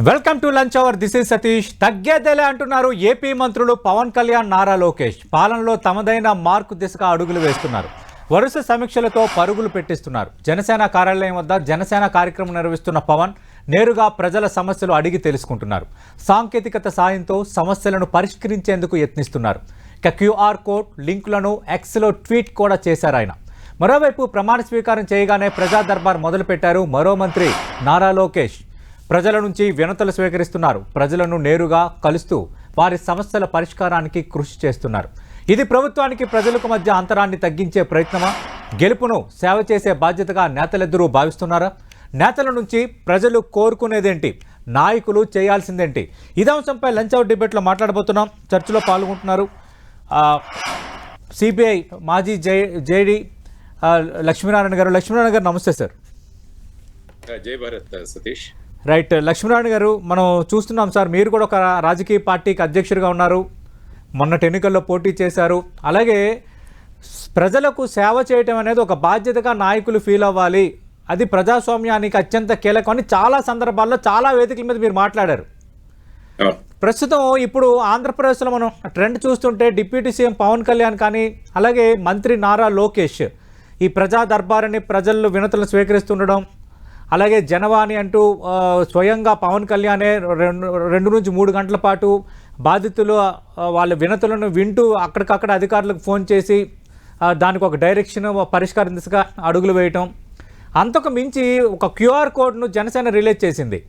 Welcome to lunch hour. This is Satish. తగ్గేదేలే అంటున్నారు AP మంత్రులు పవన్ కళ్యాణ్, నారా లోకేష్. పాలనలో తమదైన మార్కు దిశగా అడుగులు వేస్తున్నారు. వరుస సమీక్షలతో పరుగులు పెట్టిస్తున్నారు. జనసేన కార్యాలయం వద్ద జనసేన కార్యక్రమం నిర్వహిస్తున్న పవన్ నేరుగా ప్రజల సమస్యలు అడిగి తెలుసుకుంటున్నారు. సాంకేతికత సాయంతో సమస్యలను పరిష్కరించేందుకు యత్నిస్తున్నారు. ఇక క్యూఆర్ కోడ్ లింకులను ఎక్స్లో ట్వీట్ కూడా చేశారు ఆయన. మరోవైపు ప్రమాణ స్వీకారం చేయగానే ప్రజా దర్బార్ మొదలుపెట్టారు మరో మంత్రి నారా లోకేష్. ప్రజల నుంచి వినతులు స్వీకరిస్తున్నారు. ప్రజలను నేరుగా కలుస్తూ వారి సమస్యల పరిష్కారానికి కృషి చేస్తున్నారు. ఇది ప్రభుత్వానికి ప్రజలకు మధ్య అంతరాన్ని తగ్గించే ప్రయత్నమా? గెలుపును సేవ చేసే బాధ్యతగా నేతలిద్దరూ భావిస్తున్నారా? నేతల నుంచి ప్రజలు కోరుకునేదేంటి? నాయకులు చేయాల్సిందేంటి? ఇదే అంశంపై లంచ్ అవర్ డిబేట్లో మాట్లాడబోతున్నాం. చర్చలో పాల్గొంటున్నారు సిబిఐ మాజీ జేడీ లక్ష్మీనారాయణ గారు. లక్ష్మీనారాయణ గారు నమస్తే సార్. జై భారత్ సతీష్. రైట్. లక్ష్మీనారాయణ గారు, మనం చూస్తున్నాం సార్, మీరు కూడా ఒక రాజకీయ పార్టీకి అధ్యక్షుడిగా ఉన్నారు, మొన్నటి ఎన్నికల్లో పోటీ చేశారు. అలాగే ప్రజలకు సేవ చేయటం అనేది ఒక బాధ్యతగా నాయకులు ఫీల్ అవ్వాలి, అది ప్రజాస్వామ్యానికి అత్యంత కీలకం అని చాలా సందర్భాల్లో చాలా వేదికల మీద మీరు మాట్లాడారు. ప్రస్తుతం ఇప్పుడు ఆంధ్రప్రదేశ్లో మనం ట్రెండ్ చూస్తుంటే డిప్యూటీ సీఎం పవన్ కళ్యాణ్ కానీ అలాగే మంత్రి నారా లోకేష్ ఈ ప్రజా దర్బారుని ప్రజలు వినతులను స్వీకరిస్తుండడం, అలాగే జనవాణి అంటూ స్వయంగా పవన్ కళ్యాణే 2 నుంచి 3 గంటల పాటు బాధితులు వాళ్ళ వినతులను వింటూ అక్కడికక్కడ అధికారులకు ఫోన్ చేసి దానికి ఒక డైరెక్షన్, పరిష్కారం దిశగా అడుగులు వేయటం. అంతకు మించి ఒక క్యూఆర్ కోడ్ను జనసేన రిలీజ్ చేసింది.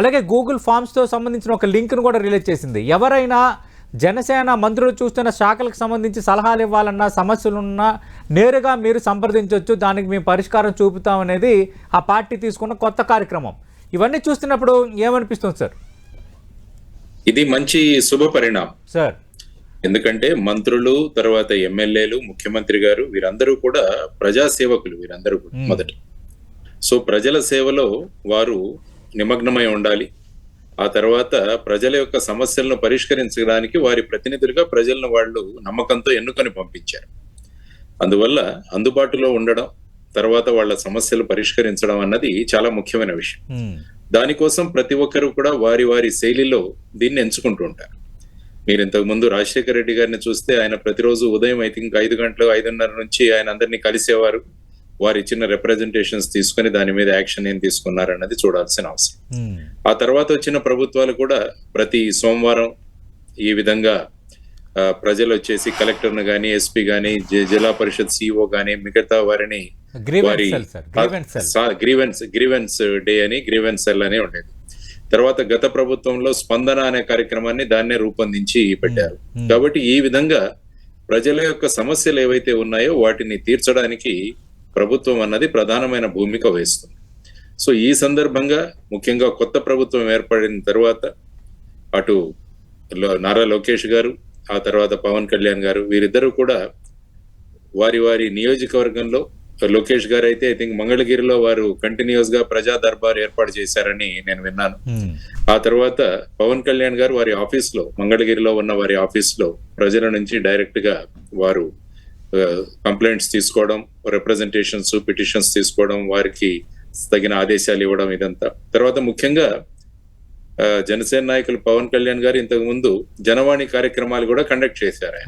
అలాగే గూగుల్ ఫామ్స్తో సంబంధించిన ఒక లింక్ను కూడా రిలీజ్ చేసింది. ఎవరైనా జనసేన మంత్రులు చూస్తున్న శాఖలకు సంబంధించి సలహాలు ఇవ్వాలన్నా, సమస్యలున్నా నేరుగా మీరు సంప్రదించవచ్చు, దానికి మేము పరిష్కారం చూపుతామనేది ఆ పార్టీ తీసుకున్న కొత్త కార్యక్రమం. ఇవన్నీ చూస్తున్నప్పుడు ఏమనిపిస్తుంది సార్? ఇది మంచి శుభ పరిణామం సార్. ఎందుకంటే మంత్రులు, తర్వాత ఎమ్మెల్యేలు, ముఖ్యమంత్రి గారు వీరందరూ కూడా ప్రజాసేవకులు. వీరందరూ కూడా మొదట సో ప్రజల సేవలో వారు నిమగ్నమై ఉండాలి. ఆ తర్వాత ప్రజల యొక్క సమస్యలను పరిష్కరించడానికి వారి ప్రతినిధులుగా ప్రజలను వాళ్ళు నమ్మకంతో ఎన్నుకొని పంపించారు. అందువల్ల అందుబాటులో ఉండడం, తర్వాత వాళ్ళ సమస్యలు పరిష్కరించడం అన్నది చాలా ముఖ్యమైన విషయం. దానికోసం ప్రతి ఒక్కరు కూడా వారి వారి శైలిలో దీన్ని ఎంచుకుంటూ ఉంటారు. మీరు ఇంతకు ముందు రాజశేఖర రెడ్డి గారిని చూస్తే ఆయన ప్రతిరోజు ఉదయం 5 గంటలు 5:30 నుంచి ఆయన అందరినీ కలిసేవారు. వారి ఇచ్చిన రిప్రజెంటేషన్స్ తీసుకుని దాని మీద యాక్షన్ ఏం తీసుకున్నారన్నది చూడాల్సిన అవసరం. ఆ తర్వాత వచ్చిన ప్రభుత్వాలు కూడా ప్రతి సోమవారం ఈ విధంగా ప్రజలు వచ్చేసి కలెక్టర్ను గాని, ఎస్పీ గాని, జిల్లా పరిషత్ సిఇఓ గాని మిగతా వారిని వారి గ్రీవెన్స్ డే అని, గ్రీవెన్స్ సెల్ అని ఉండేది. తర్వాత గత ప్రభుత్వంలో స్పందన అనే కార్యక్రమాన్ని దాన్నే రూపొందించి పెట్టారు. కాబట్టి ఈ విధంగా ప్రజల యొక్క సమస్యలు ఏవైతే ఉన్నాయో వాటిని తీర్చడానికి ప్రభుత్వం అన్నది ప్రధానమైన భూమిక వహిస్తుంది. సో ఈ సందర్భంగా ముఖ్యంగా కొత్త ప్రభుత్వం ఏర్పడిన తర్వాత అటు నారా లోకేష్ గారు, ఆ తర్వాత పవన్ కళ్యాణ్ గారు, వీరిద్దరూ కూడా వారి వారి నియోజకవర్గంలో, లోకేష్ గారు అయితే ఐ థింక్ మంగళగిరిలో వారు కంటిన్యూస్ గా ప్రజా దర్బార్ ఏర్పాటు చేశారని నేను విన్నాను. ఆ తర్వాత పవన్ కళ్యాణ్ గారు వారి ఆఫీస్ లో, మంగళగిరిలో ఉన్న వారి ఆఫీస్ లో ప్రజల నుంచి డైరెక్ట్ గా వారు కంప్లైంట్స్ తీసుకోవడం, రిప్రజెంటేషన్స్, పిటిషన్స్ తీసుకోవడం, వారికి తగిన ఆదేశాలు ఇవ్వడం, ఇదంతా. తర్వాత ముఖ్యంగా జనసేన నాయకులు పవన్ కళ్యాణ్ గారు ఇంతకు ముందు జనవాణి కార్యక్రమాలు కూడా కండక్ట్ చేశారు.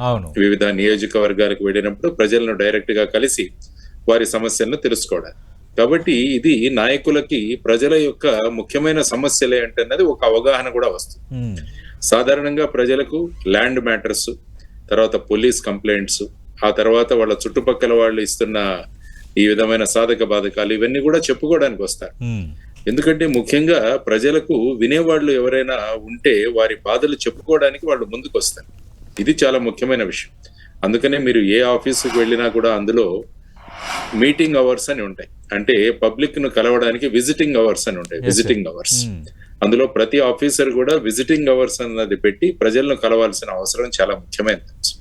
వివిధ నియోజకవర్గాలకు వెళ్ళినప్పుడు ప్రజలను డైరెక్ట్ గా కలిసి వారి సమస్యలను తెలుసుకోవడానికి. కాబట్టి ఇది నాయకులకి ప్రజల యొక్క ముఖ్యమైన సమస్యలే అంటున్నది ఒక అవగాహన కూడా వస్తుంది. సాధారణంగా ప్రజలకు ల్యాండ్ మ్యాటర్స్, తర్వాత పోలీస్ కంప్లైంట్స్, ఆ తర్వాత వాళ్ళ చుట్టుపక్కల వాళ్ళు ఇస్తున్న ఈ విధమైన సాధక బాధకాలు, ఇవన్నీ కూడా చెప్పుకోవడానికి వస్తారు. ఎందుకంటే ముఖ్యంగా ప్రజలకు వినేవాళ్ళు ఎవరైనా ఉంటే వారి బాధలు చెప్పుకోవడానికి వాళ్ళు ముందుకు వస్తారు. ఇది చాలా ముఖ్యమైన విషయం. అందుకనే మీరు ఏ ఆఫీసుకు వెళ్ళినా కూడా అందులో మీటింగ్ అవర్స్ అని ఉంటాయి. అంటే పబ్లిక్ ను కలవడానికి విజిటింగ్ అవర్స్ అని ఉంటాయి. విజిటింగ్ అవర్స్, అందులో ప్రతి ఆఫీసర్ కూడా విజిటింగ్ అవర్స్ అన్నది పెట్టి ప్రజలను కలవాల్సిన అవసరం చాలా ముఖ్యమైన అంశం.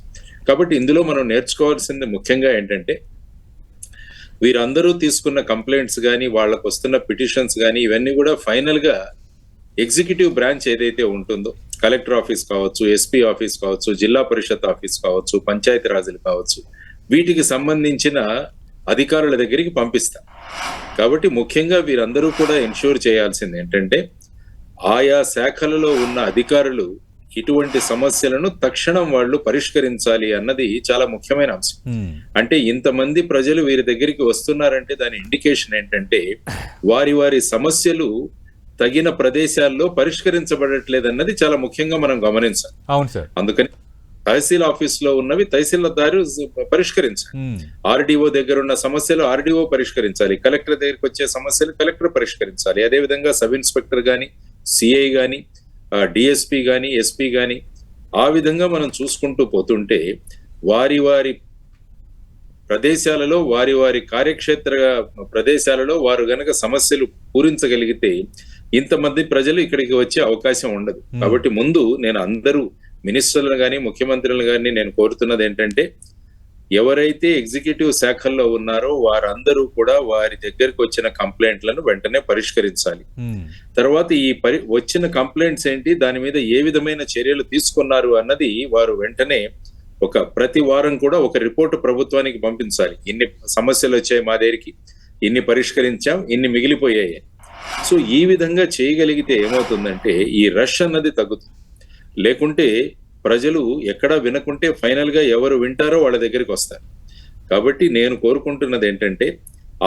కాబట్టి ఇందులో మనం నేర్చుకోవాల్సింది ముఖ్యంగా ఏంటంటే, వీరందరూ తీసుకున్న కంప్లైంట్స్ కానీ, వాళ్ళకు వస్తున్న పిటిషన్స్ కానీ, ఇవన్నీ కూడా ఫైనల్ గా ఎగ్జిక్యూటివ్ బ్రాంచ్ ఏదైతే ఉంటుందో, కలెక్టర్ ఆఫీస్ కావచ్చు, ఎస్పీ ఆఫీస్ కావచ్చు, జిల్లా పరిషత్ ఆఫీస్ కావచ్చు, పంచాయతీ రాజులు కావచ్చు, వీటికి సంబంధించిన అధికారుల దగ్గరికి పంపిస్తారు. కాబట్టి ముఖ్యంగా వీరందరూ కూడా ఎన్ష్యూర్ చేయాల్సింది ఏంటంటే, ఆయా శాఖలలో ఉన్న అధికారులు ఇటువంటి సమస్యలను తక్షణం వాళ్ళు పరిష్కరించాలి అన్నది చాలా ముఖ్యమైన అంశం. అంటే ఇంతమంది ప్రజలు వీరి దగ్గరికి వస్తున్నారంటే దాని ఇండికేషన్ ఏంటంటే వారి వారి సమస్యలు తగిన ప్రదేశాల్లో పరిష్కరించబడట్లేదన్నది చాలా ముఖ్యంగా మనం గమనించాలి. అవును సార్. అందుకని తహసీల్ ఆఫీస్ లో ఉన్నవి తహసీల్దారు పరిష్కరించాలి. ఆర్డీఓ దగ్గర ఉన్న సమస్యలు ఆర్డీఓ పరిష్కరించాలి. కలెక్టర్ దగ్గరికి వచ్చే సమస్యలు కలెక్టర్ పరిష్కరించాలి. అదే విధంగా సబ్ ఇన్స్పెక్టర్ గాని, సిఐ గాని, డిఎస్పీ గాని, ఎస్పీ గాని, ఆ విధంగా మనం చూసుకుంటూ పోతుంటే వారి వారి ప్రదేశాలలో వారి వారి కార్యక్షేత్ర ప్రదేశాలలో వారు గనక సమస్యలు పూరించగలిగితే ఇంతమంది ప్రజలు ఇక్కడికి వచ్చే అవకాశం ఉండదు. కాబట్టి ముందు నేను అందరూ మినిస్టర్లను గాని, ముఖ్యమంత్రులను గాని నేను కోరుతున్నది ఏంటంటే ఎవరైతే ఎగ్జిక్యూటివ్ శాఖల్లో ఉన్నారో వారందరూ కూడా వారి దగ్గరికి వచ్చిన కంప్లైంట్లను వెంటనే పరిష్కరించాలి. తర్వాత ఈ వచ్చిన కంప్లైంట్స్ ఏంటి, దాని మీద ఏ విధమైన చర్యలు తీసుకున్నారు అన్నది వారు వెంటనే ప్రతి వారం కూడా ఒక రిపోర్టు ప్రభుత్వానికి పంపించాలి. ఇన్ని సమస్యలు వచ్చాయి మా దగ్గరికి, ఇన్ని పరిష్కరించాం, ఇన్ని మిగిలిపోయాయి. సో ఈ విధంగా చేయగలిగితే ఏమవుతుందంటే ఈ రష్ అన్నది తగ్గుతుంది. లేకుంటే ప్రజలు ఎక్కడా వినకుంటే ఫైనల్ గా ఎవరు వింటారో వాళ్ళ దగ్గరికి వస్తారు. కాబట్టి నేను కోరుకుంటున్నది ఏంటంటే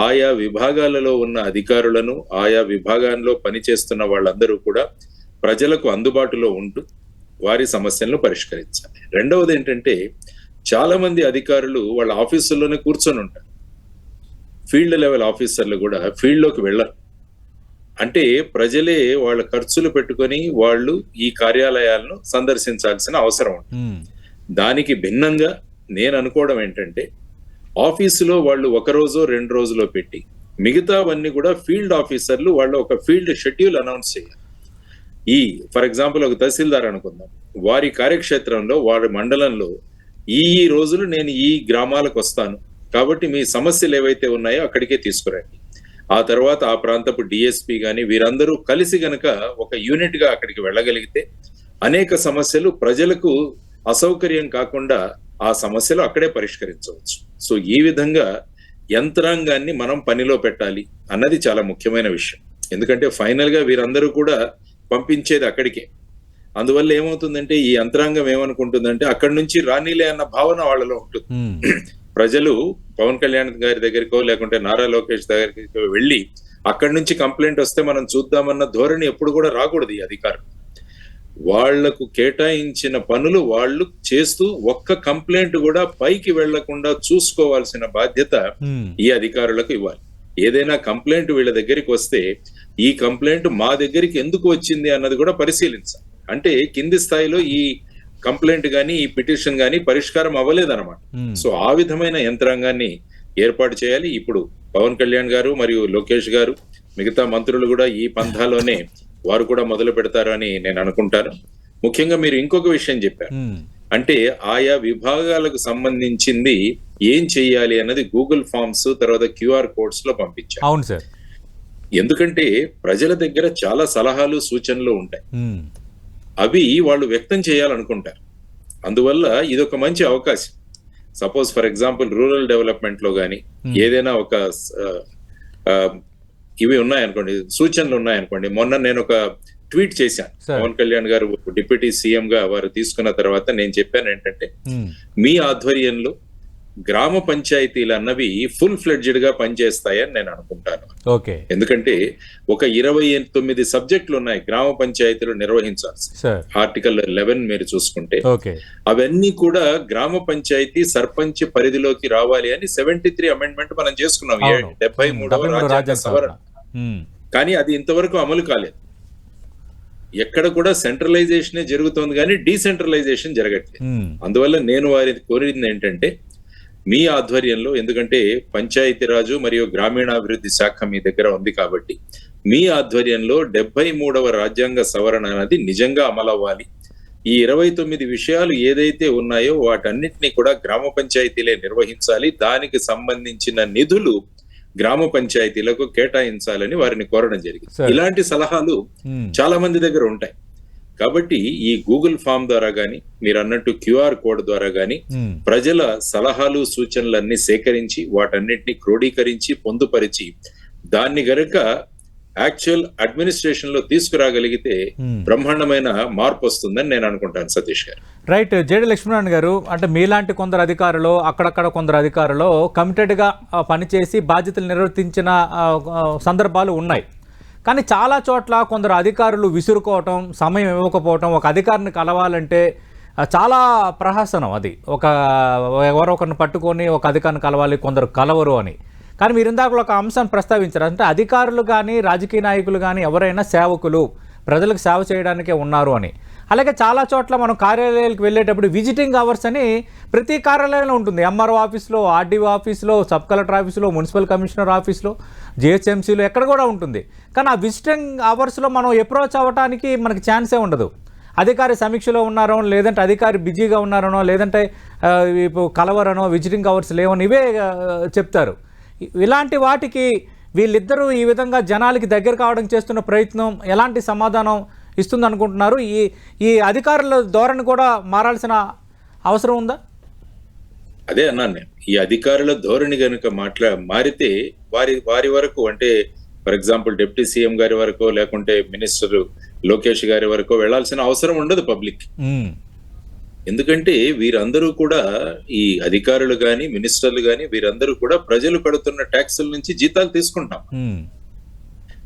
ఆయా విభాగాలలో ఉన్న అధికారులను, ఆయా విభాగాల్లో పనిచేస్తున్న వాళ్ళందరూ కూడా ప్రజలకు అందుబాటులో ఉంటూ వారి సమస్యలను పరిష్కరించాలి. రెండవది ఏంటంటే చాలా మంది అధికారులు వాళ్ళ ఆఫీసుల్లోనే కూర్చొని ఉంటారు. ఫీల్డ్ లెవెల్ ఆఫీసర్లు కూడా ఫీల్డ్ లోకి వెళ్ళరు. అంటే ప్రజలే వాళ్ళ ఖర్చులు పెట్టుకొని వాళ్ళు ఈ కార్యాలయాలను సందర్శించాల్సిన అవసరం ఉంటుంది. దానికి భిన్నంగా నేను అనుకోవడం ఏంటంటే ఆఫీసులో వాళ్ళు 1 రోజో 2 రోజులో పెట్టి మిగతావన్నీ కూడా ఫీల్డ్ ఆఫీసర్లు వాళ్ళు ఒక ఫీల్డ్ షెడ్యూల్ అనౌన్స్ చేయాలి. ఫర్ ఎగ్జాంపుల్ ఒక తహసీల్దార్ అనుకుందాం, వారి కార్యక్షేత్రంలో వారి మండలంలో ఈ రోజులు నేను ఈ గ్రామాలకు వస్తాను కాబట్టి మీ సమస్యలు ఏవైతే ఉన్నాయో అక్కడికే తీసుకురండి. ఆ తర్వాత ఆ ప్రాంతపు డిఎస్పీ గాని వీరందరూ కలిసి గనక ఒక యూనిట్ గా అక్కడికి వెళ్ళగలిగితే అనేక సమస్యలు ప్రజలకు అసౌకర్యం కాకుండా ఆ సమస్యలు అక్కడే పరిష్కరించవచ్చు. సో ఈ విధంగా యంత్రాంగాన్ని మనం పనిలో పెట్టాలి అన్నది చాలా ముఖ్యమైన విషయం. ఎందుకంటే ఫైనల్ గా వీరందరూ కూడా పంపించేది అక్కడికే. అందువల్ల ఏమవుతుందంటే ఈ యంత్రాంగం ఏమనుకుంటుందంటే అక్కడి నుంచి రానిలే అన్న భావన వాళ్ళలో ఉంటుంది. ప్రజలు పవన్ కళ్యాణ్ గారి దగ్గరికో లేకుంటే నారా లోకేష్ దగ్గరికి వెళ్ళి అక్కడి నుంచి కంప్లైంట్ వస్తే మనం చూద్దామన్న ధోరణి ఎప్పుడు కూడా రాకూడదు. ఈ అధికారులు వాళ్లకు కేటాయించిన పనులు వాళ్ళు చేస్తూ ఒక్క కంప్లైంట్ కూడా పైకి వెళ్లకుండా చూసుకోవాల్సిన బాధ్యత ఈ అధికారులకు ఇవ్వాలి. ఏదైనా కంప్లైంట్ వీళ్ళ దగ్గరికి వస్తే ఈ కంప్లైంట్ మా దగ్గరికి ఎందుకు వచ్చింది అన్నది కూడా పరిశీలించాలి. అంటే కింది స్థాయిలో ఈ కంప్లైంట్ గాని ఈ పిటిషన్ గాని పరిష్కారం అవ్వలేదన్నమాట. సో ఆ విధమైన యంత్రాంగాన్ని ఏర్పాటు చేయాలి. ఇప్పుడు పవన్ కళ్యాణ్ గారు మరియు లోకేష్ గారు మిగతా మంత్రులు కూడా ఈ పంథాలోనే వారు కూడా మొదలు పెడతారు అని నేను అనుకుంటాను. ముఖ్యంగా మీరు ఇంకొక విషయం చెప్పారు, అంటే ఆయా విభాగాలకు సంబంధించింది ఏం చెయ్యాలి అన్నది గూగుల్ ఫార్మ్స్ తర్వాత QR కోడ్స్ లో పంపించారు. అవును సార్. ఎందుకంటే ప్రజల దగ్గర చాలా సలహాలు సూచనలు ఉంటాయి, అవి వాళ్ళు వ్యక్తం చేయాలనుకుంటారు. అందువల్ల ఇదొక మంచి అవకాశం. Suppose for example rural development లో గానీ ఏదైనా ఒక ఇవి ఉన్నాయనుకోండి, సూచనలు ఉన్నాయనుకోండి. మొన్న నేను ఒక ట్వీట్ చేశాను, పవన్ కళ్యాణ్ గారు డిప్యూటీ సీఎం గా వారు తీసుకున్న తర్వాత నేను చెప్పాను ఏంటంటే మీ ఆధ్వర్యంలో గ్రామ పంచాయతీలు అన్నవి ఫుల్ ఫ్లెడ్జ్డ్ గా పనిచేస్తాయని నేను అనుకుంటాను. ఎందుకంటే ఒక 29 సబ్జెక్టులు ఉన్నాయి గ్రామ పంచాయతీలు నిర్వహించాల్సి. ఆర్టికల్ 11 మీరు చూసుకుంటే అవన్నీ కూడా గ్రామ పంచాయతీ సర్పంచ్ పరిధిలోకి రావాలి అని 73 అమెండ్మెంట్ మనం చేసుకున్నాం, 73వ రాజ్యాంగ సవరణ. కానీ అది ఇంతవరకు అమలు కాలేదు. ఎక్కడ కూడా సెంట్రలైజేషనే జరుగుతోంది కానీ డీసెంట్రలైజేషన్ జరగట్లేదు. అందువల్ల నేను వారికి కోరింది ఏంటంటే మీ ఆధ్వర్యంలో, ఎందుకంటే పంచాయతీరాజు మరియు గ్రామీణాభివృద్ధి శాఖ మీ దగ్గర ఉంది కాబట్టి మీ ఆధ్వర్యంలో 73వ రాజ్యాంగ సవరణ అనేది నిజంగా అమలవ్వాలి. ఈ 29 విషయాలు ఏదైతే ఉన్నాయో వాటన్నిటినీ కూడా గ్రామ పంచాయతీలే నిర్వహించాలి. దానికి సంబంధించిన నిధులు గ్రామ పంచాయతీలకు కేటాయించాలని వారిని కోరడం జరిగింది. ఇలాంటి సలహాలు చాలా మంది దగ్గర ఉంటాయి. కాబట్టి ఈ గూగుల్ ఫామ్ ద్వారా గాని మీరు అన్నట్టు QR కోడ్ ద్వారా గాని ప్రజల సలహాలు సూచనలన్నీ సేకరించి వాటన్నిటిని క్రోడీకరించి పొందుపరిచి దాన్ని గనక యాక్చువల్ అడ్మినిస్ట్రేషన్ లో తీసుకురాగలిగితే బ్రహ్మాండమైన మార్పు వస్తుందని నేను అనుకుంటాను సతీష్ గారు. రైట్. జేడి లక్ష్మీనారాయణ గారు, అంటే మీలాంటి కొందరు అధికారులు, అక్కడక్కడ కొందరు అధికారులు కమిటెడ్గా పనిచేసి బాధ్యతలు నిర్వర్తించిన సందర్భాలు ఉన్నాయి. కానీ చాలా చోట్ల కొందరు అధికారులు విసురుకోవటం, సమయం ఇవ్వకపోవటం, ఒక అధికారిని కలవాలంటే చాలా ప్రహసనం అది. ఎవరో ఒకరిని పట్టుకొని ఒక అధికారిని కలవాలి, కొందరు కలవరు అని. కానీ మీరు ఇందాక ఒక అంశాన్ని ప్రస్తావించారు, అంటే అధికారులు కానీ రాజకీయ నాయకులు కానీ ఎవరైనా సేవకులు, ప్రజలకు సేవ చేయడానికే ఉన్నారు అని. అలాగే చాలా చోట్ల మనం కార్యాలయాలకు వెళ్ళేటప్పుడు విజిటింగ్ అవర్స్ అని ప్రతి కార్యాలయంలో ఉంటుంది. ఎంఆర్ఓ ఆఫీస్లో, ఆర్డీఓ ఆఫీస్లో, సబ్ కలెక్టర్ ఆఫీస్లో, మున్సిపల్ కమిషనర్ ఆఫీస్లో, జిహెచ్ఎంసీలో, ఎక్కడ కూడా ఉంటుంది. కానీ ఆ విజిటింగ్ అవర్స్లో మనం అప్రోచ్ అవ్వడానికి మనకి ఛాన్సే ఉండదు. అధికారి సమీక్షలో ఉన్నారో, లేదంటే అధికారి బిజీగా ఉన్నారనో, లేదంటే కలవరనో, విజిటింగ్ అవర్స్ లేవని ఇవే చెప్తారు. ఇలాంటి వాటికి వీళ్ళిద్దరూ ఈ విధంగా జనాలకి దగ్గర కావడం చేస్తున్న ప్రయత్నం ఎలాంటి సమాధానం ఇస్తుంది అనుకుంటున్నారు? ఈ అధికారుల ధోరణి కూడా మారాల్సిన అవసరం ఉందా? అదే అన్నాను నేను, ఈ అధికారుల ధోరణి కనుక మారితే వారి వరకు, అంటే ఫర్ ఎగ్జాంపుల్ డిప్యూటీ సీఎం గారి వరకు, లేకుంటే మినిస్టర్ లోకేష్ గారి వరకు వెళ్లాల్సిన అవసరం ఉండదు పబ్లిక్. ఎందుకంటే వీరందరూ కూడా, ఈ అధికారులు గాని, మినిస్టర్లు గాని, వీరందరూ కూడా ప్రజలు కడుతున్న ట్యాక్సుల నుంచి జీతాలు తీసుకుంటాం.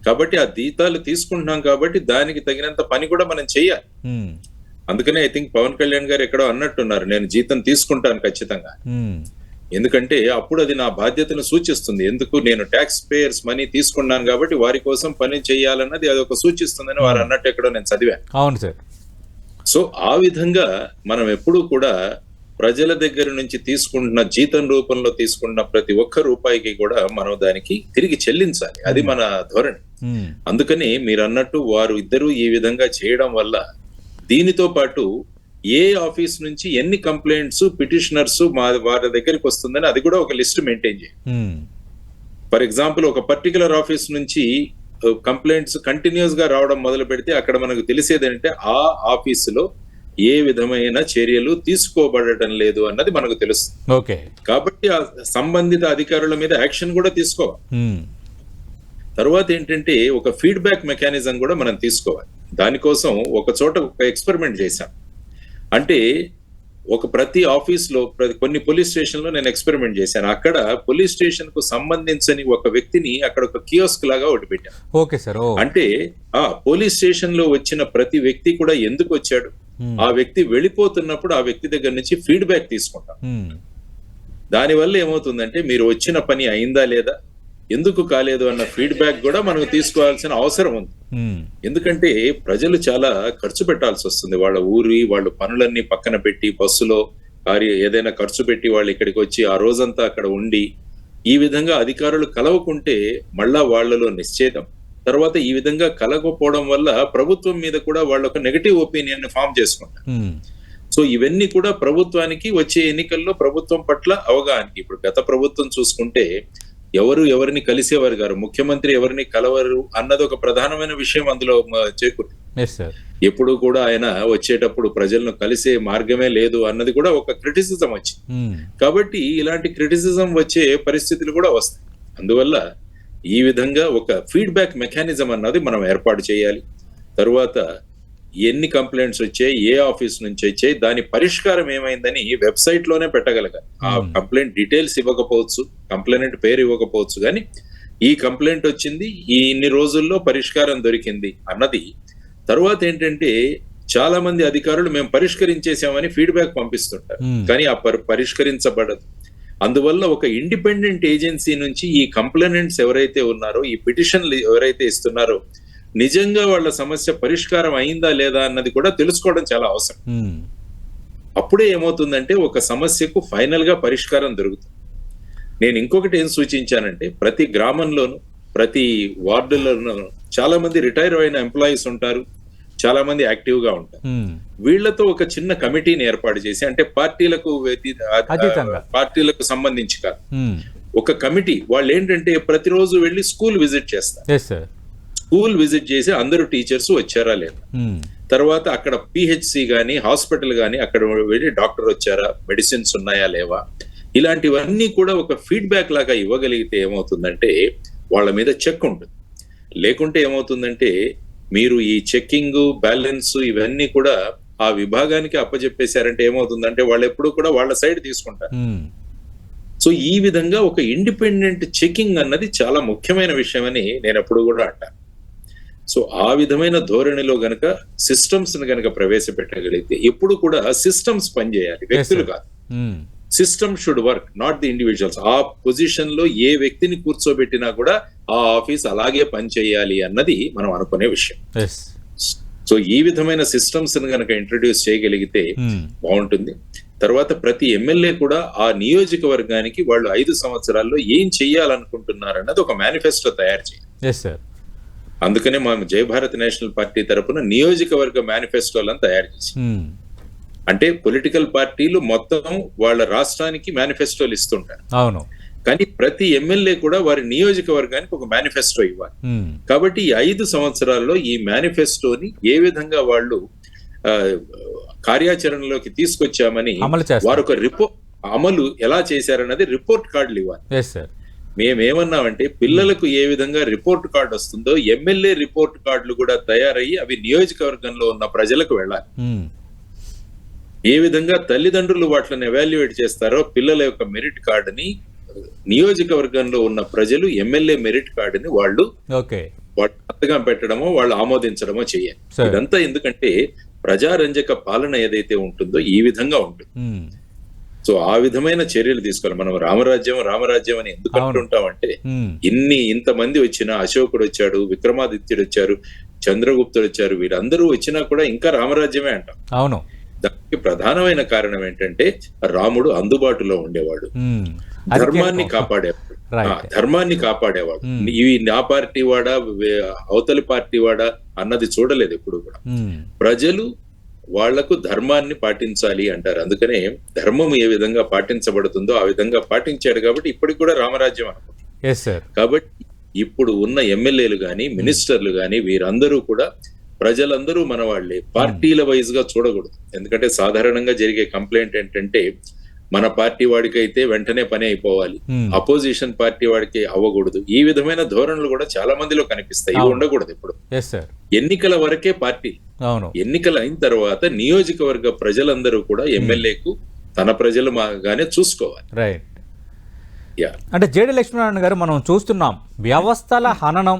కాబట్టి ఆ జీతాలు తీసుకుంటున్నాం కాబట్టి దానికి తగినంత పని కూడా మనం చెయ్యాలి. అందుకనే ఐ థింక్ పవన్ కళ్యాణ్ గారు ఎక్కడో అన్నట్టున్నారు, నేను జీతం తీసుకుంటాను ఖచ్చితంగా. ఎందుకంటే అప్పుడు అది నా బాధ్యతను సూచిస్తుంది. ఎందుకు, నేను ట్యాక్స్ పేయర్స్ మనీ తీసుకున్నాను కాబట్టి వారి కోసం పని చేయాలన్నది అదొక సూచిస్తుందని వారు అన్నట్టు ఎక్కడో నేను చదివాను. అవును సార్. సో ఆ విధంగా మనం ఎప్పుడూ కూడా ప్రజల దగ్గర నుంచి తీసుకుంటున్న జీతం రూపంలో తీసుకున్న ప్రతి ఒక్క రూపాయికి కూడా మనం దానికి తిరిగి చెల్లించాలి. అది మన ధోరణి. అందుకని మీరు అన్నట్టు వారు ఇద్దరు ఈ విధంగా చేయడం వల్ల, దీనితో పాటు ఏ ఆఫీస్ నుంచి ఎన్ని కంప్లైంట్స్, పిటిషనర్స్ వారి దగ్గరికి వస్తుందని అది కూడా ఒక లిస్ట్ మెయింటైన్ చేయాలి. ఫర్ ఎగ్జాంపుల్, ఒక పర్టికులర్ ఆఫీస్ నుంచి కంప్లైంట్స్ కంటిన్యూస్ గా రావడం మొదలు పెడితే అక్కడ మనకు తెలిసేది ఏంటంటే ఆ ఆఫీసులో ఏ విధమైన చర్యలు తీసుకోబడటం లేదు అన్నది మనకు తెలుస్తుంది. కాబట్టి ఆ సంబంధిత అధికారుల మీద యాక్షన్ కూడా తీసుకోవాలి. తర్వాత ఏంటంటే ఒక ఫీడ్బ్యాక్ మెకానిజం కూడా మనం తీసుకోవాలి. దానికోసం ఒక చోట ఒక ఎక్స్పెరిమెంట్ చేశాం. అంటే ప్రతి ఆఫీస్ లో, కొన్ని పోలీస్ స్టేషన్ లో నేను ఎక్స్పెరిమెంట్ చేశాను. అక్కడ పోలీస్ స్టేషన్ కు సంబంధించని ఒక వ్యక్తిని అక్కడ ఒక కియోస్క్ లాగా ఒకటి పెట్టాను. అంటే పోలీస్ స్టేషన్ లో వచ్చిన ప్రతి వ్యక్తి కూడా ఎందుకు వచ్చాడు, ఆ వ్యక్తి వెళ్ళిపోతున్నప్పుడు ఆ వ్యక్తి దగ్గర నుంచి ఫీడ్బ్యాక్ తీసుకుంటాం. దానివల్ల ఏమవుతుందంటే మీరు వచ్చిన పని అయిందా లేదా, ఎందుకు కాలేదు అన్న ఫీడ్బ్యాక్ కూడా మనకు తీసుకోవాల్సిన అవసరం ఉంది. ఎందుకంటే ప్రజలు చాలా ఖర్చు పెట్టాల్సి వస్తుంది. వాళ్ళ పనులన్నీ పక్కన పెట్టి బస్సులో ఏదైనా ఖర్చు పెట్టి వాళ్ళు ఇక్కడికి వచ్చి ఆ రోజంతా అక్కడ ఉండి, ఈ విధంగా అధికారులు కలవకుంటే మళ్ళా వాళ్లలో నిశ్చేదం, తర్వాత ఈ విధంగా కలగకపోవడం వల్ల ప్రభుత్వం మీద కూడా వాళ్ళు ఒక నెగటివ్ ఒపీనియన్ ఫామ్ చేసుకుంటారు. సో ఇవన్నీ కూడా ప్రభుత్వానికి వచ్చే ఎన్నికల్లో ప్రభుత్వం పట్ల అవగాహనకి. ఇప్పుడు గత ప్రభుత్వం చూసుకుంటే ఎవరిని కలిసేవారు గారు, ముఖ్యమంత్రి ఎవరిని కలవరు అన్నది ఒక ప్రధానమైన విషయం అందులో చేకూరింది. ఎప్పుడు కూడా ఆయన వచ్చేటప్పుడు ప్రజలను కలిసే మార్గమే లేదు అన్నది కూడా ఒక క్రిటిసిజం వచ్చింది. కాబట్టి ఇలాంటి క్రిటిసిజం వచ్చే పరిస్థితులు కూడా వస్తాయి. అందువల్ల ఈ విధంగా ఒక ఫీడ్బ్యాక్ మెకానిజం అన్నది మనం ఏర్పాటు చేయాలి. తరువాత ఎన్ని కంప్లైంట్స్ వచ్చాయి, ఏ ఆఫీస్ నుంచి వచ్చాయి, దాని పరిష్కారం ఏమైందని వెబ్సైట్ లోనే పెట్టగలగాలి. ఆ కంప్లైంట్ డీటెయిల్స్ ఇవ్వకపోవచ్చు, కంప్లైంట్ పేరు ఇవ్వకపోవచ్చు, కానీ ఈ కంప్లైంట్ వచ్చింది, ఈ ఇన్ని రోజుల్లో పరిష్కారం దొరికింది అన్నది. తర్వాత ఏంటంటే చాలా మంది అధికారులు మేము పరిష్కరించేసామని ఫీడ్బ్యాక్ పంపిస్తుంటారు, కానీ ఆ పరిష్కరించబడదు. అందువల్ల ఒక ఇండిపెండెంట్ ఏజెన్సీ నుంచి ఈ కంప్లైంట్స్ ఎవరైతే ఉన్నారో, ఈ పిటిషన్లు ఎవరైతే ఇస్తున్నారో, నిజంగా వాళ్ళ సమస్య పరిష్కారం అయిందా లేదా అన్నది కూడా తెలుసుకోవడం చాలా అవసరం. అప్పుడే ఏమవుతుందంటే ఒక సమస్యకు ఫైనల్ గా పరిష్కారం దొరుకుతుంది. నేను ఇంకొకటి ఏం సూచించానంటే, ప్రతి గ్రామంలోను, ప్రతి వార్డులోనూ చాలా మంది రిటైర్ అయిన ఎంప్లాయీస్ ఉంటారు, చాలా మంది యాక్టివ్ గా ఉంటారు. వీళ్లతో ఒక చిన్న కమిటీని ఏర్పాటు చేసి, అంటే పార్టీలకు సంబంధించి కాదు, ఒక కమిటీ వాళ్ళు ఏంటంటే ప్రతిరోజు వెళ్ళి స్కూల్ విజిట్ చేస్తారు. స్కూల్ విజిట్ చేసి అందరూ టీచర్స్ వచ్చారా లేదా, తర్వాత అక్కడ పిహెచ్సి గానీ హాస్పిటల్ గానీ అక్కడ వెళ్ళి డాక్టర్ వచ్చారా, మెడిసిన్స్ ఉన్నాయా లేవా, ఇలాంటివన్నీ కూడా ఒక ఫీడ్బ్యాక్ లాగా ఇవ్వగలిగితే ఏమవుతుందంటే వాళ్ళ మీద చెక్ ఉంటుంది. లేకుంటే ఏమవుతుందంటే మీరు ఈ చెక్కింగ్ బ్యాలెన్స్ ఇవన్నీ కూడా ఆ విభాగానికి అప్పచెప్పేశారంటే ఏమవుతుందంటే వాళ్ళు ఎప్పుడు కూడా వాళ్ళ సైడ్ తీసుకుంటారు. సో ఈ విధంగా ఒక ఇండిపెండెంట్ చెకింగ్ అన్నది చాలా ముఖ్యమైన విషయం అని నేను ఎప్పుడు కూడా అంటాను. సో ఆ విధమైన ధోరణిలో గనక సిస్టమ్స్ ని గనక ప్రవేశపెట్టగలిగితే ఎప్పుడు కూడా సిస్టమ్స్ పనిచేయాలి, వ్యక్తులు కాదు. System should work, not the individuals. ఆ పొజిషన్ లో ఏ వ్యక్తిని కూర్చోబెట్టినా కూడా ఆ ఆఫీస్ అలాగే పనిచేయాలి అన్నది మనం అనుకునే విషయం. సో ఈ విధమైన సిస్టమ్స్ ని గనక ఇంట్రడ్యూస్ చేయగలిగితే బాగుంటుంది. తర్వాత ప్రతి ఎమ్మెల్యే కూడా ఆ నియోజకవర్గానికి వాళ్ళు 5 సంవత్సరాల్లో ఏం చెయ్యాలనుకుంటున్నారన్నది ఒక మేనిఫెస్టో తయారు చేయాలి. అందుకనే మనం జై భారత్ నేషనల్ పార్టీ తరపున నియోజకవర్గ మేనిఫెస్టోలను తయారు చేసి, అంటే పొలిటికల్ పార్టీలు మొత్తం వాళ్ళ రాష్ట్రానికి మేనిఫెస్టోలు ఇస్తుంటారు. అవును. కానీ ప్రతి ఎమ్మెల్యే కూడా వారి నియోజకవర్గానికి ఒక మేనిఫెస్టో ఇవ్వాలి. కాబట్టి ఈ 5 సంవత్సరాల్లో ఈ మేనిఫెస్టోని ఏ విధంగా వాళ్ళు కార్యాచరణలోకి తీసుకొచ్చామని వారు ఒక అమలు ఎలా చేశారన్నది రిపోర్ట్ కార్డులు ఇవ్వాలి. మేమేమన్నామంటే పిల్లలకు ఏ విధంగా రిపోర్ట్ కార్డు వస్తుందో ఎమ్మెల్యే రిపోర్ట్ కార్డులు కూడా తయారయ్యి అవి నియోజకవర్గంలో ఉన్న ప్రజలకు వెళ్ళాలి. ఏ విధంగా తల్లిదండ్రులు వాటిని ఎవాల్యుయేట్ చేస్తారో పిల్లల యొక్క మెరిట్ కార్డుని నియోజకవర్గంలో ఉన్న ప్రజలు ఎమ్మెల్యే మెరిట్ కార్డుని వాళ్ళు సంతకం పెట్టడమో వాళ్ళు ఆమోదించడమో చేయాలి. ఇదంతా ఎందుకంటే ప్రజారంజక పాలన ఏదైతే ఉంటుందో ఈ విధంగా ఉంటుంది. సో ఆ విధమైన చర్యలు తీసుకోవాలి. మనం రామరాజ్యం అని ఎందుకు అంటుంటామంటే ఇంతమంది వచ్చినా, అశోకుడు వచ్చాడు, విక్రమాదిత్యుడు వచ్చారు, చంద్రగుప్తుడు వచ్చారు, వీరందరూ వచ్చినా కూడా ఇంకా రామరాజ్యమే అంటాం. అవును. దానికి ప్రధానమైన కారణం ఏంటంటే రాముడు అందుబాటులో ఉండేవాడు, ధర్మాన్ని కాపాడేవాడు. ఇవి నా పార్టీ వాడా అవతలి పార్టీ వాడా అన్నది చూడలేదు ఎప్పుడు కూడా. ప్రజలు వాళ్లకు ధర్మాన్ని పాటించాలి అంటారు. అందుకనే ధర్మం ఏ విధంగా పాటించబడుతుందో ఆ విధంగా పాటించాడు కాబట్టి ఇప్పటికి కూడా రామరాజ్యం అనుకుంటున్నారు. కాబట్టి ఇప్పుడు ఉన్న ఎమ్మెల్యేలు గాని మినిస్టర్లు గాని వీరందరూ కూడా ప్రజలందరూ మన వాళ్లే, పార్టీల వైజ్ గా చూడకూడదు. ఎందుకంటే సాధారణంగా జరిగే కంప్లైంట్ ఏంటంటే మన పార్టీ వాడికి అయితే వెంటనే పని అయిపోవాలి, అపోజిషన్ పార్టీ వాడికి అవ్వకూడదు. ఈ విధమైన ధోరణులు కూడా చాలా మందిలో కనిపిస్తాయి. ఇవి ఉండకూడదు. ఇప్పుడు ఎన్నికల వరకే పార్టీ, ఎన్నికలు అయిన తర్వాత నియోజకవర్గ ప్రజలందరూ కూడా ఎమ్మెల్యేకు తన ప్రజలు మాగానే చూసుకోవాలి. అంటే జేడి లక్ష్మీనారాయణ గారు, మనం చూస్తున్నాం వ్యవస్థల హననం,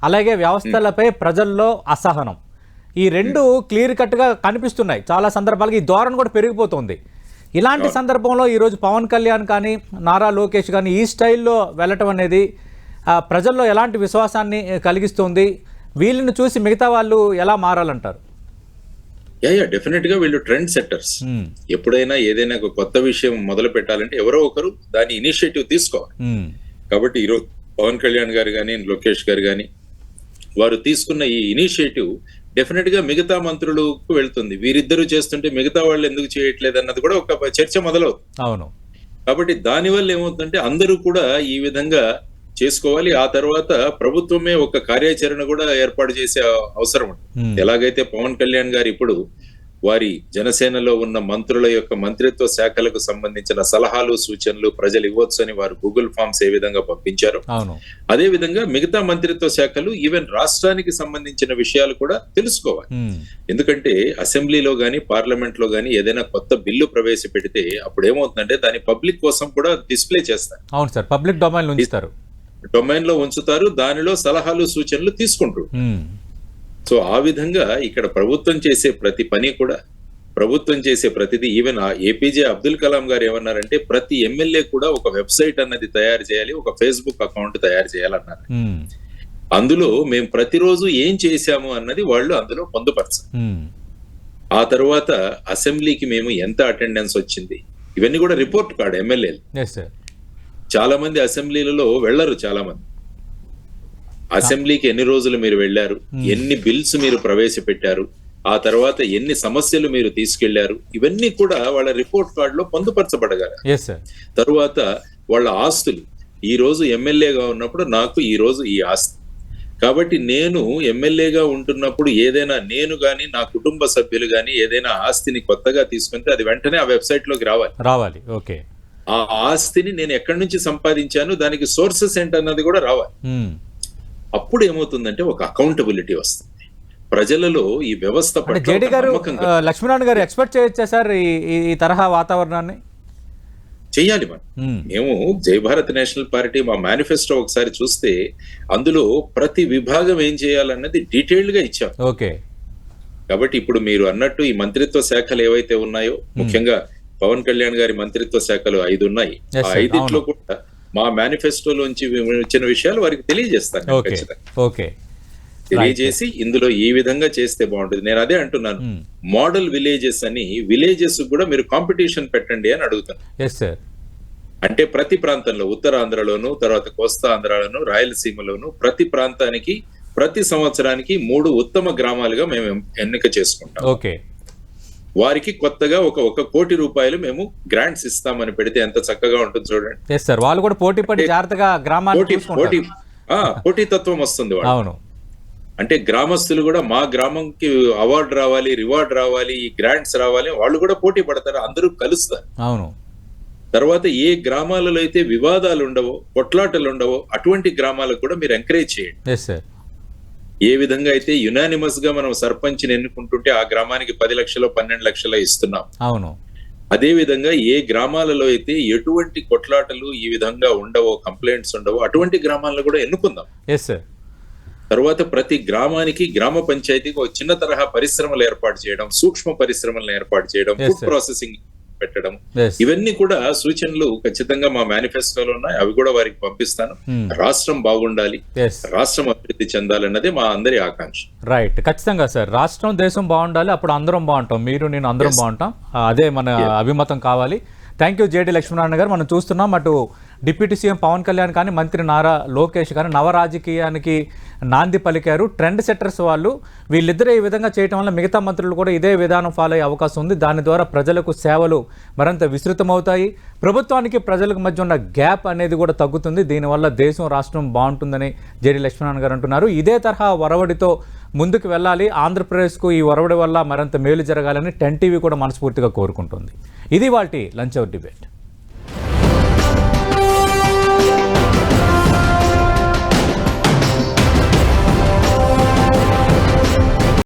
అలాగే వ్యవస్థలపై ప్రజల్లో అసహనం, ఈ రెండు క్లియర్ కట్ గా కనిపిస్తున్నాయి. చాలా సందర్భాలకి ఈ ధోరణి కూడా పెరిగిపోతుంది. ఇలాంటి సందర్భంలో ఈరోజు పవన్ కళ్యాణ్ కానీ నారా లోకేష్ కానీ ఈ స్టైల్లో వెళ్ళటం అనేది ప్రజల్లో ఎలాంటి విశ్వాసాన్ని కలిగిస్తుంది? వీళ్ళని చూసి మిగతా వాళ్ళు ఎలా మారాలంటారు? డెఫినెట్ గా వీళ్ళు ట్రెండ్ సెట్టర్స్. ఎప్పుడైనా ఏదైనా ఒక కొత్త విషయం మొదలు పెట్టాలంటే ఎవరో ఒకరు దాని ఇనిషియేటివ్ తీసుకోవాలి. కాబట్టి ఈరోజు పవన్ కళ్యాణ్ గారు కానీ లోకేష్ గారు కానీ వారు తీసుకున్న ఈ ఇనిషియేటివ్ డెఫినెట్ గా మిగతా మంత్రులకు వెళ్తుంది. వీరిద్దరూ చేస్తుంటే మిగతా వాళ్ళు ఎందుకు చేయట్లేదు అన్నది కూడా ఒక చర్చ మొదలవుతుంది. అవును. కాబట్టి దానివల్ల ఏమవుతుందంటే అందరూ కూడా ఈ విధంగా చేసుకోవాలి. ఆ తర్వాత ప్రభుత్వమే ఒక కార్యాచరణ కూడా ఏర్పాటు చేసే అవసరం ఉంటుంది. ఎలాగైతే పవన్ కళ్యాణ్ గారు ఇప్పుడు వారి జనసేనలో ఉన్న మంత్రుల యొక్క మంత్రిత్వ శాఖలకు సంబంధించిన సలహాలు సూచనలు ప్రజలు ఇవ్వచ్చు అని వారు గూగుల్ ఫామ్స్ ఏ విధంగా పంపించారు, అదే విధంగా మిగతా మంత్రిత్వ శాఖలు ఈవెన్ రాష్ట్రానికి సంబంధించిన విషయాలు కూడా తెలుసుకోవాలి. ఎందుకంటే అసెంబ్లీలో గాని పార్లమెంట్ లో గాని ఏదైనా కొత్త బిల్లు ప్రవేశపెడితే అప్పుడు ఏమవుతుందంటే దాని పబ్లిక్ కోసం కూడా డిస్ప్లే చేస్తారు. అవును సార్, పబ్లిక్ డొమైన్ లో ఉంచుతారు, దానిలో సలహాలు సూచనలు తీసుకుంటారు. సో ఆ విధంగా ఇక్కడ ప్రభుత్వం చేసే ప్రతి పని కూడా, ప్రభుత్వం చేసే ప్రతిదీ, ఈవెన్ ఏపీజే అబ్దుల్ కలాం గారు ఏమన్నారంటే ప్రతి ఎమ్మెల్యే కూడా ఒక వెబ్సైట్ అన్నది తయారు చేయాలి, ఒక ఫేస్బుక్ అకౌంట్ తయారు చేయాలన్నారు. అందులో మేము ప్రతిరోజు ఏం చేశాము అన్నది వాళ్ళు అందులో పొందుపరచాలి. ఆ తర్వాత అసెంబ్లీకి మేము ఎంత అటెండెన్స్ వచ్చింది ఇవన్నీ కూడా రిపోర్ట్ కార్డు ఎమ్మెల్యేలు. చాలా మంది అసెంబ్లీలలో వెళ్లరు. చాలా మంది అసెంబ్లీకి ఎన్ని రోజులు మీరు వెళ్లారు, ఎన్ని బిల్స్ మీరు ప్రవేశపెట్టారు, ఆ తర్వాత ఎన్ని సమస్యలు మీరు తీసుకెళ్లారు, ఇవన్నీ కూడా వాళ్ళ రిపోర్ట్ కార్డులో పొందుపరచబడగలరు. తరువాత వాళ్ళ ఆస్తులు, ఈ రోజు ఎమ్మెల్యేగా ఉన్నప్పుడు నాకు ఈ రోజు ఈ ఆస్తి, కాబట్టి నేను ఎమ్మెల్యేగా ఉంటున్నప్పుడు ఏదైనా నేను గాని నా కుటుంబ సభ్యులు గాని ఏదైనా ఆస్తిని కొత్తగా తీసుకుంటే అది వెంటనే ఆ వెబ్సైట్ లోకి రావాలి. ఓకే. ఆ ఆస్తిని నేను ఎక్కడి నుంచి సంపాదించాను, దానికి సోర్సెస్ ఏంటన్నది కూడా రావాలి. అప్పుడు ఏమవుతుందంటే ఒక అకౌంటబిలిటీ వస్తుంది ప్రజలలో, ఈ వ్యవస్థ అంటే పట్ల జేడీ ఒక గారు నమ్మకం లక్ష్మీనారాయణ గారు ఎక్స్పెక్ట్ చేయొచ్చా సార్ ఈ తరహా వాతావరణాన్ని? చెయ్యాలి మనం. మేము జై భారత్ నేషనల్ పార్టీ మా మేనిఫెస్టో ఒకసారి చూస్తే అందులో ప్రతి విభాగం ఏం చేయాలన్నది డీటెయిల్డ్ గా ఇచ్చాం. ఓకే. కాబట్టి ఇప్పుడు మీరు అన్నట్టు ఈ మంత్రిత్వ శాఖలు ఏవైతే ఉన్నాయో, ముఖ్యంగా పవన్ కళ్యాణ్ గారి మంత్రిత్వ శాఖలు 5 ఉన్నాయి. Yes, ఆ sir. 5 కూడా మా మేనిఫెస్టోలోంచి వచ్చిన విషయాలు వారికి తెలియజేస్తాను నేను ఓకే. ఖచ్చితంగా. ఓకే. తెలియజేసి ఇందులో ఈ విధంగా చేస్తే బాగుంటుంది. నేను అదే అంటున్నాను, మోడల్ విలేజెస్ అని విలేజెస్ కూడా మీరు కాంపిటీషన్ పెట్టండి అని అడుగుతాను. Yes sir. అంటే ప్రతి ప్రాంతంలో, ఉత్తరాంధ్రలోను, తర్వాత కోస్తా ఆంధ్రలోను, రాయలసీమలోను ప్రతి ప్రాంతానికి ప్రతి సంవత్సరానికి 3 ఉత్తమ గ్రామాలుగా మేము ఎన్నిక చేసుకుంటాం. ఓకే. వారికి కొత్తగా ఒక కోటి రూపాయలు మేము గ్రాంట్స్ ఇస్తామని పెడితే ఎంత చక్కగా ఉంటుంది చూడండి. Yes sir. వాళ్ళు కూడా పోటీ పడి జాగ్రత్తగా గ్రామాన్ని పోటీతత్వం వస్తుంది వాళ్ళు. అవును. అంటే గ్రామస్తులు కూడా మా గ్రామంకి అవార్డు రావాలి, రివార్డ్ రావాలి, ఈ గ్రాంట్స్ రావాలి, వాళ్ళు కూడా పోటీ పడతారు, అందరూ కలుస్తారు. అవును. తర్వాత ఏ గ్రామాలలో అయితే వివాదాలు ఉండవో, కొట్లాటలు ఉండవో అటువంటి గ్రామాలకు కూడా మీరు ఎంకరేజ్ చేయండి. Yes sir. ఏ విధంగా అయితే యునానిమస్ గా మనం సర్పంచ్ని ఎన్నుకుంటుంటే ఆ గ్రామానికి 10 లక్షలు 12 లక్షలు ఇస్తున్నాం. అవును. అదే విధంగా ఏ గ్రామాలలో అయితే ఎటువంటి కొట్లాటలు ఈ విధంగా ఉండవో, కంప్లైంట్స్ ఉండవో అటువంటి గ్రామాలను కూడా ఎన్నుకుందాం. Yes sir. తర్వాత ప్రతి గ్రామానికి, గ్రామ పంచాయతీకి ఒక చిన్న తరహా పరిశ్రమలు ఏర్పాటు చేయడం, సూక్ష్మ పరిశ్రమలను ఏర్పాటు చేయడం, Yes, ఫుడ్ sir. ప్రాసెసింగ్ పెట్టడం, Yes. ఇవన్నీ కూడా సూచనలు ఖచ్చితంగా మా మేనిఫెస్టోలో ఉన్నాయి. అవి కూడా వారికి పంపిస్తాను. రాష్ట్రం బాగుండాలి, ఎస్. రాష్ట్రం అభివృద్ధి చెందాలన్నదే మా అందరి ఆకాంక్ష. రైట్. ఖచ్చితంగా సార్. రాష్ట్రం, దేశం బాగుండాలి, అప్పుడు అందరం బాగుంటాం. మీరు, నేను అందరం బాగుంటాం. అదే మన అభిమతం కావాలి. థ్యాంక్ యూ జేడీ లక్ష్మీనారాయణ గారు. మనం చూస్తున్నాం అటు డిప్యూటీ సీఎం పవన్ కళ్యాణ్ కానీ, మంత్రి నారా లోకేష్ కానీ నవ రాజకీయానికి నాంది పలికారు. ట్రెండ్ సెట్టర్స్ వాళ్ళు. వీళ్ళిద్దరే ఈ విధంగా చేయడం వల్ల మిగతా మంత్రులు కూడా ఇదే విధానం ఫాలో అయ్యే అవకాశం ఉంది. దాని ద్వారా ప్రజలకు సేవలు మరింత విస్తృతమవుతాయి. ప్రభుత్వానికి ప్రజలకు మధ్య ఉన్న గ్యాప్ అనేది కూడా తగ్గుతుంది. దీనివల్ల దేశం, రాష్ట్రం బాగుంటుందని జేడీ లక్ష్మీనారాయణ గారు అంటున్నారు. ఇదే తరహా ఒరవడితో ముందుకు వెళ్ళాలి. ఆంధ్రప్రదేశ్కు ఈ ఒరవడి వల్ల మరింత మేలు జరగాలని 10 టీవీ కూడా మనస్ఫూర్తిగా కోరుకుంటుంది. ఇది వాటి లంచ్ అవర్ డిబేట్.